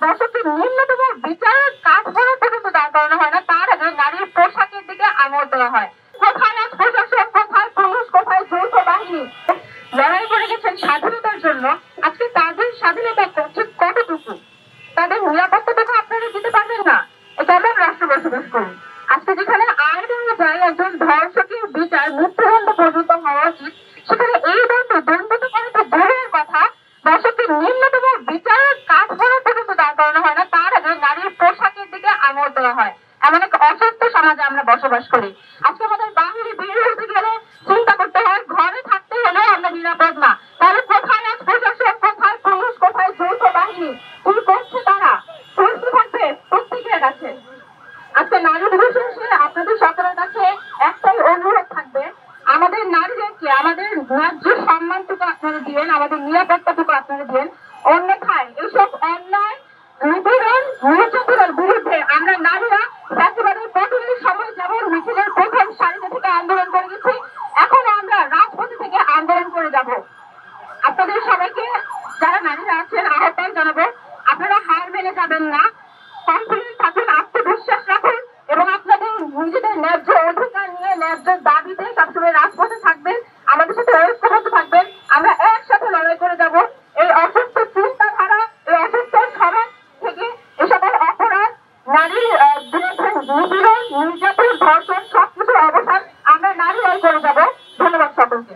দর্শকদের ন্যূনতম বিচারের কাঠগড়া পর্যন্ত দাঁড় করানো হয় না, তার আগে নারীর পোশাকের দিকে আঙুল দেওয়া হয়। কোথায় আজ প্রশাসন, কোথায় পুলিশ, কোথায় যৌথ বাহিনী লড়াই করে গেছেন স্বাধীনতার জন্য, আজকে তাদের স্বাধীনতা ঠিক কতটুকু, তাদের নিরাপত্তাটুকু আপনারা দিতে পারবেন না? কেমন রাষ্ট্র বসবাস করি? আজকে যেখানে আইন অনুযায়ী একজন ধর্ষকের বিচার মৃত্যুদণ্ড পর্যন্ত হওয়া উচিত, সেখানে এই দণ্ড তো করে তো দূরের কথা, দর্শকদের ন্যূনতম বিচারের কাঠগড়া পর্যন্ত দাঁড় করানো হয় না, তার আগে নারীর পোশাকের দিকে আঙুল দেওয়া হয়। এমন এক অসুস্থ সমাজে আমরা বসবাস করি। আজকে আমাদের বাহিরে বের হতে গেলে চিন্তা করতে হয়, ঘরে থাকতে হলেও আমরা নিরাপদ না। তাহলে কোথায় আজ প্রশাসন, কোথায় পুলিশ, কোথায় যৌথ বাহিনী, কি করছে তারা? প্রশ্ন থাকবে প্রত্যেকের কাছে। আজকে নারী দিবস শেষে আপনাদের সকলের কাছে একটাই অনুরোধ থাকবে, আমাদের নারীদেরকে আমাদের ন্যায্য সম্মানটুকু আপনারা দিবেন, আমাদের নিরাপত্তাটুকু আপনারা দিবেন। অন্যথায় এইসব অন্যায় নিপীড়ন নির্যাতনের বিরুদ্ধে আমরা নারীরা ফ্যাসিবাদের পতনের সময় যেমন মিছিলের প্রথম সারিতে থেকে আন্দোলন করে গেছি, এখন আমরা রাজপথে থেকে আন্দোলন করে যাব। আপনাদের সবাইকে, যারা নারীরা আছেন, আহ্বান জানাবো, আপনারা হার মেনে যাবেন না, কনফিডেন্ট থাকুন, আত্মবিশ্বাস রাখুন এবং আপনাদের নিজেদের ন্যায্য অধিকার নিয়ে ন্যায্য দাবিতে সবসময় রাজপথে থাকবেন, আমাদের সাথে ঐক্যবদ্ধ থাকবেন। আমরা একসাথে লড়াই করে যাব এই অসুস্থ চিন্তাধারা, এই অসুস্থ সমাজ থেকে, এ সকল অপরাধ, নারীর বিরুদ্ধে নিপীড়ন, নির্যাতন, ধর্ষণ সবকিছুর অবসান আমরা নারীরাই করে যাব। ধন্যবাদ সকলকে।